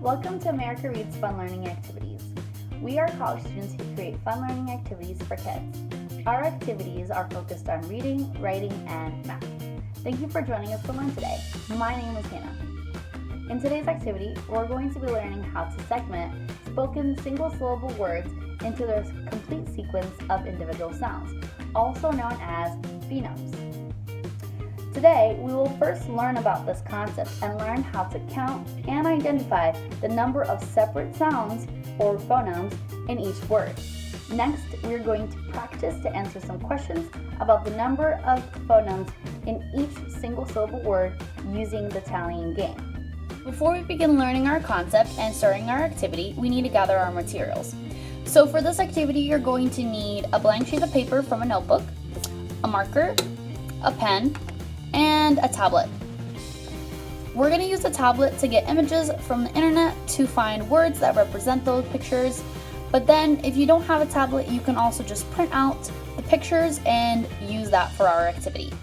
Welcome to America Reads Fun Learning Activities. We are college students who create fun learning activities for kids. Our activities are focused on reading, writing, and math. Thank you for joining us to learn today. My name is Hannah. In today's activity, we're going to be learning how to segment spoken single-syllable words into their complete sequence of individual sounds, also known as phonemes. Today, we will first learn about this concept and learn how to count and identify the number of separate sounds or phonemes in each word. Next, we are going to practice to answer some questions about the number of phonemes in each single-syllable word using the tallying game. Before we begin learning our concept and starting our activity, we need to gather our materials. So for this activity, you're going to need a blank sheet of paper from a notebook, a marker, a pen, and a tablet. We're going to use the tablet to get images from the internet to find words that represent those pictures. But then if you don't have a tablet, you can also just print out the pictures and use that for our activity.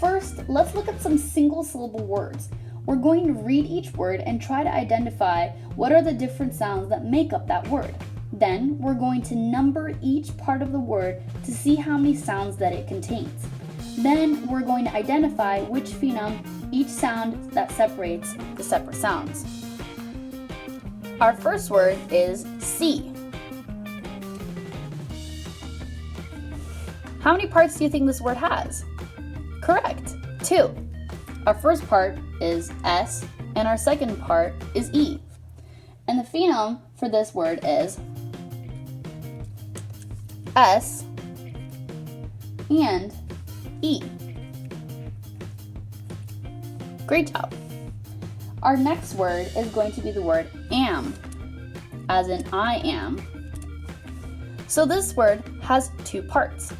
First, let's look at some single-syllable words. We're going to read each word and try to identify what are the different sounds that make up that word. Then, we're going to number each part of the word to see how many sounds that it contains. Then, we're going to identify which phoneme each sound that separates the separate sounds. Our first word is C. How many parts do you think this word has? Correct, 2. Our first part is S, and our second part is E. And the phoneme for this word is S and E. Great job. Our next word is going to be the word am, as in I am. So this word has 2 parts,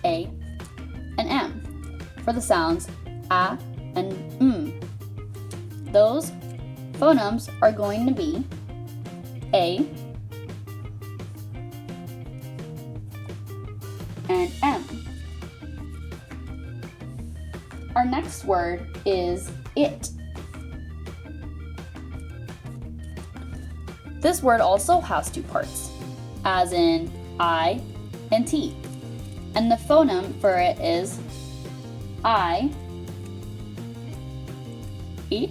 A and M, for the sounds A and Those phonemes are going to be A and M. Our next word is it. This word also has 2 parts, as in I and T. And the phoneme for it is I, E,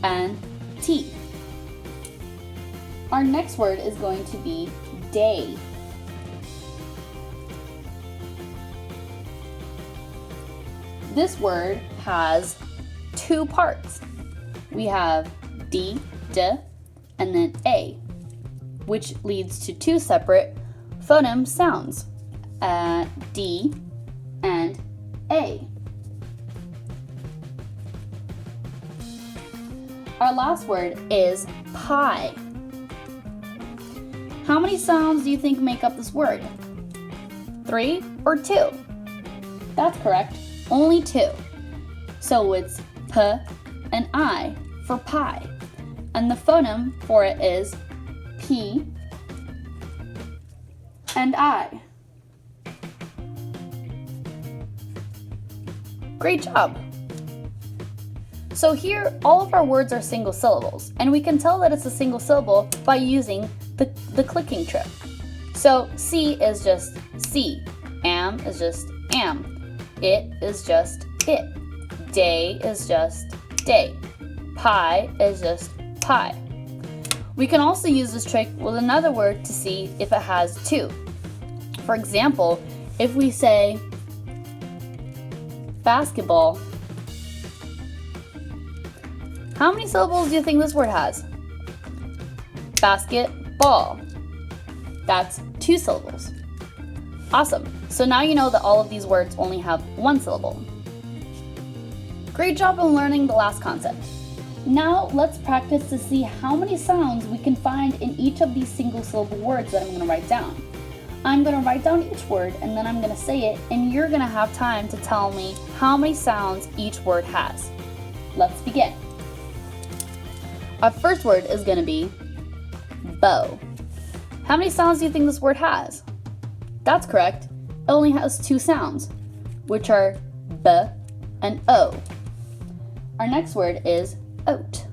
and T. Our next word is going to be day. This word has 2 parts. We have D, and then A, which leads to 2 separate phoneme sounds, D and A. Our last word is pie. How many sounds do you think make up this word? 3 or 2? That's correct, only 2. So it's P and I for pie. And the phoneme for it is P and I. Great job! So here, all of our words are single syllables, and we can tell that it's a single syllable by using the clicking trick. So C is just C, am is just am, it is just it, day is just day, pie is just pie. We can also use this trick with another word to see if it has 2. For example, if we say basketball, how many syllables do you think this word has? Basketball. That's 2 syllables. Awesome. So now you know that all of these words only have 1 syllable. Great job in learning the last concept. Now let's practice to see how many sounds we can find in each of these single syllable words that I'm going to write down. I'm going to write down each word and then I'm going to say it, and you're going to have time to tell me how many sounds each word has. Let's begin. Our first word is going to be bow. How many sounds do you think this word has? That's correct. It only has 2 sounds, which are B and O. Our next word is oat.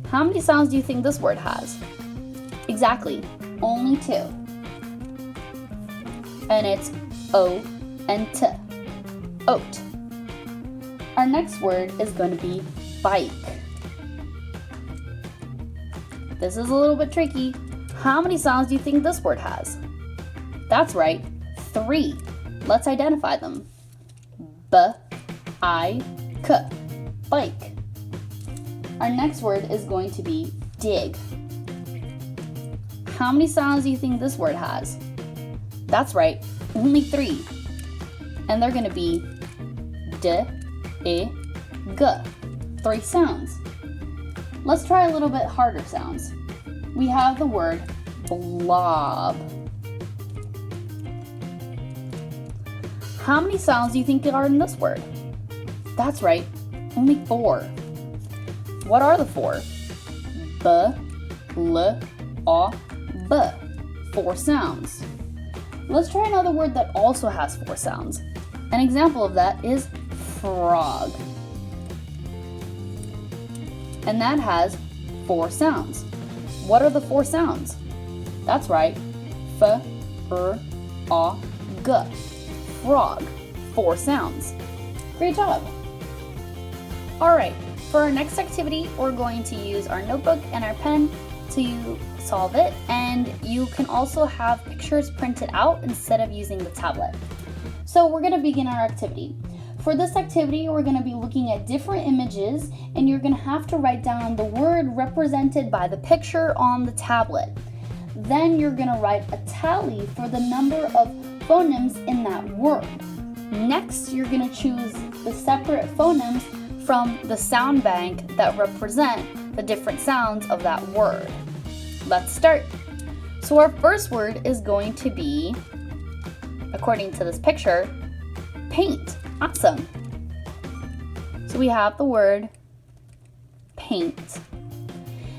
How many sounds do you think this word has? Exactly, only 2. And it's O and T. Oat. Our next word is going to be bike. This is a little bit tricky. How many sounds do you think this word has? That's right, 3. Let's identify them. B-I-K, bike. Our next word is going to be dig. How many sounds do you think this word has? That's right, only 3. And they're going to be D-I-G, 3 sounds. Let's try a little bit harder sounds. We have the word blob. How many sounds do you think are in this word? That's right, only 4. What are the 4? B-L-A-B, 4 sounds. Let's try another word that also has 4 sounds. An example of that is frog. And that has 4 sounds. What are the 4 sounds? That's right, F-R-O-G, frog, 4 sounds. Great job. All right, for our next activity, we're going to use our notebook and our pen to solve it, and you can also have pictures printed out instead of using the tablet. So we're going to begin our activity. For this activity, we're going to be looking at different images, and you're going to have to write down the word represented by the picture on the tablet. Then you're going to write a tally for the number of phonemes in that word. Next, you're going to choose the separate phonemes from the sound bank that represent the different sounds of that word. Let's start. So our first word is going to be, according to this picture, paint. Awesome. So we have the word paint.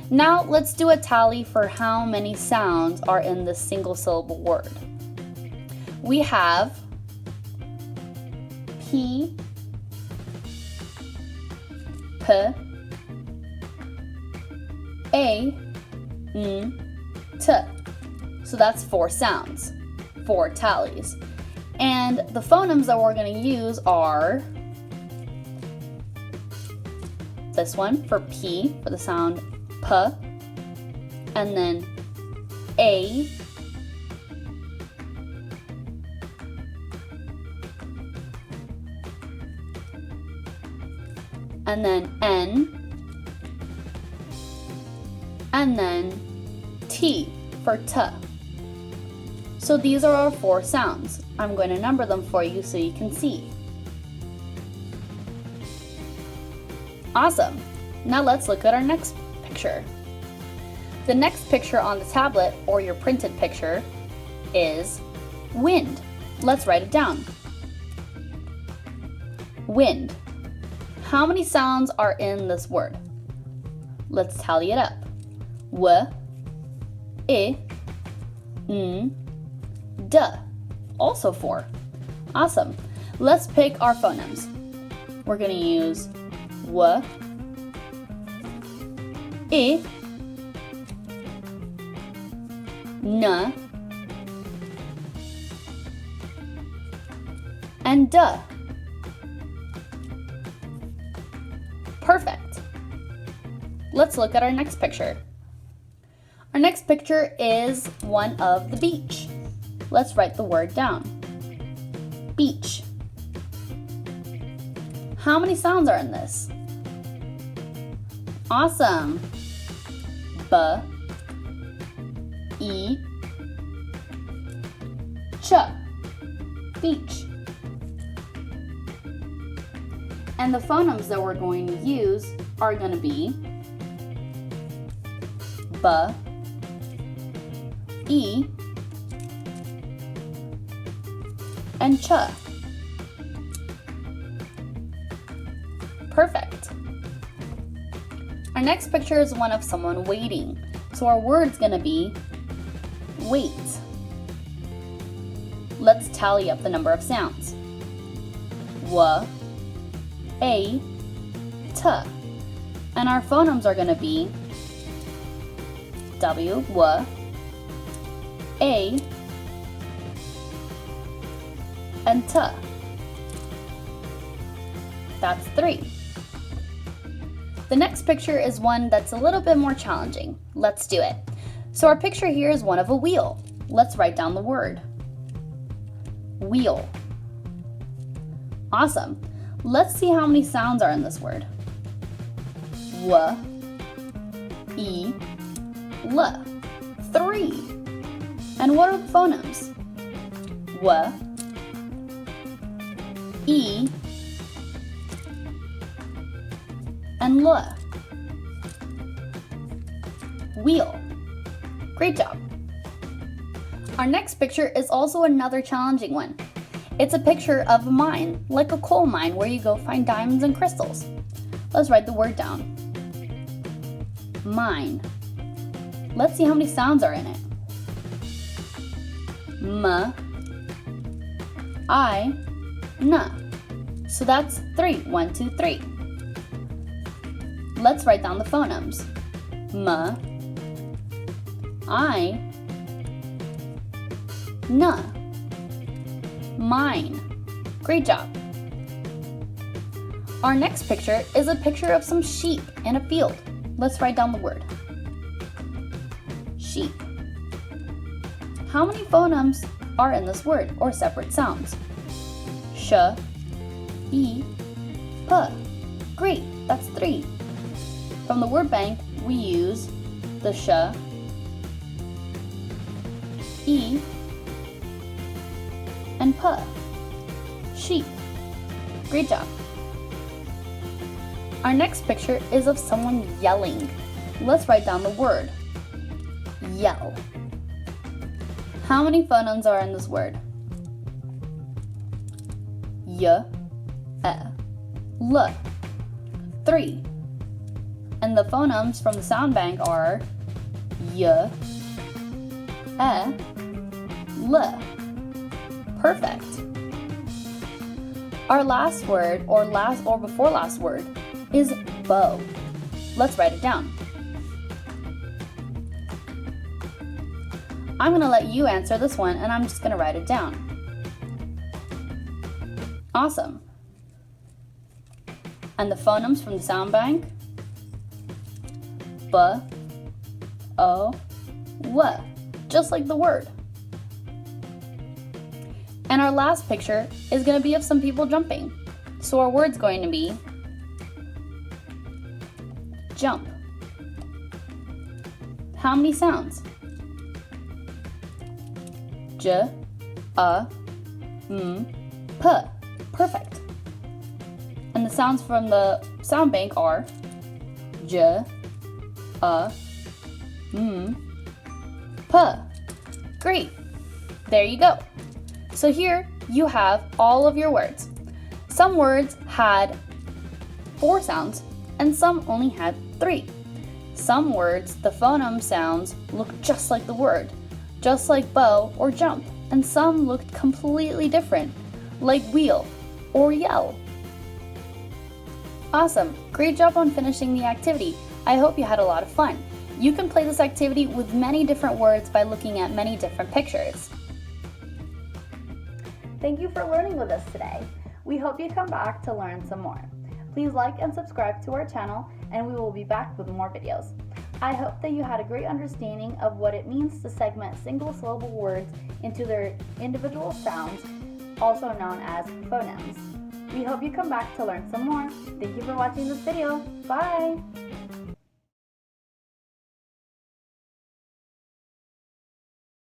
Now let's do a tally for how many sounds are in this single syllable word. We have P, P, A, N, T. So that's 4 sounds, 4 tallies. And the phonemes that we're going to use are this one for P, for the sound P, and then A, and then N, and then T for T. So these are our 4 sounds. I'm going to number them for you so you can see. Awesome. Now let's look at our next picture. The next picture on the tablet, or your printed picture, is wind. Let's write it down. Wind. How many sounds are in this word? Let's tally it up. W, I, N, D. Also 4. Awesome. Let's pick our phonemes. We're going to use W, I, N, and D. Perfect. Let's look at our next picture. Our next picture is one of the beach. Let's write the word down. Beach. How many sounds are in this? Awesome. B, E, ch. Beach. And the phonemes that we're going to use are going to be B, E, and ch. Perfect. Our next picture is one of someone waiting. So our word's going to be wait. Let's tally up the number of sounds. W, A, T. And our phonemes are going to be W, W, A, and T. That's 3. The next picture is one that's a little bit more challenging. Let's do it. So our picture here is one of a wheel. Let's write down the word. Wheel. Awesome. Let's see how many sounds are in this word. W, E, L. 3. And what are the phonems? W, E, and L. Wheel. Great job. Our next picture is also another challenging one. It's a picture of a mine, like a coal mine where you go find diamonds and crystals. Let's write the word down. Mine. Let's see how many sounds are in it. M, I, N. So that's 3. 1, 2, 3. Let's write down the phonems. M, I, N. Mine. Great job. Our next picture is a picture of some sheep in a field. Let's write down the word. Sheep. How many phonemes are in this word, or separate sounds? Sh, E, P. Great, that's 3. From the word bank, we use the sh, E, and P. Sheep. Great job. Our next picture is of someone yelling. Let's write down the word. Yell. How many phonemes are in this word? Y, E, L. 3. And the phonemes from the sound bank are Y, E, L. Perfect. Our last word, or before last word, is bow. Let's write it down. I'm going to let you answer this one, and I'm just going to write it down. Awesome. And the phonemes from the sound bank? B, O, W, just like the word. And our last picture is going to be of some people jumping. So our word's going to be jump. How many sounds? J, M, P. Perfect. And the sounds from the sound bank are J, M, P. Great. There you go. So here you have all of your words. Some words had 4 sounds and some only had 3. Some words, the phoneme sounds look just like the word, just like bow or jump, and some looked completely different, like wheel or yell. Awesome, great job on finishing the activity. I hope you had a lot of fun. You can play this activity with many different words by looking at many different pictures. Thank you for learning with us today. We hope you come back to learn some more. Please like and subscribe to our channel, and we will be back with more videos. I hope that you had a great understanding of what it means to segment single syllable words into their individual sounds, also known as phonemes. We hope you come back to learn some more. Thank you for watching this video. Bye!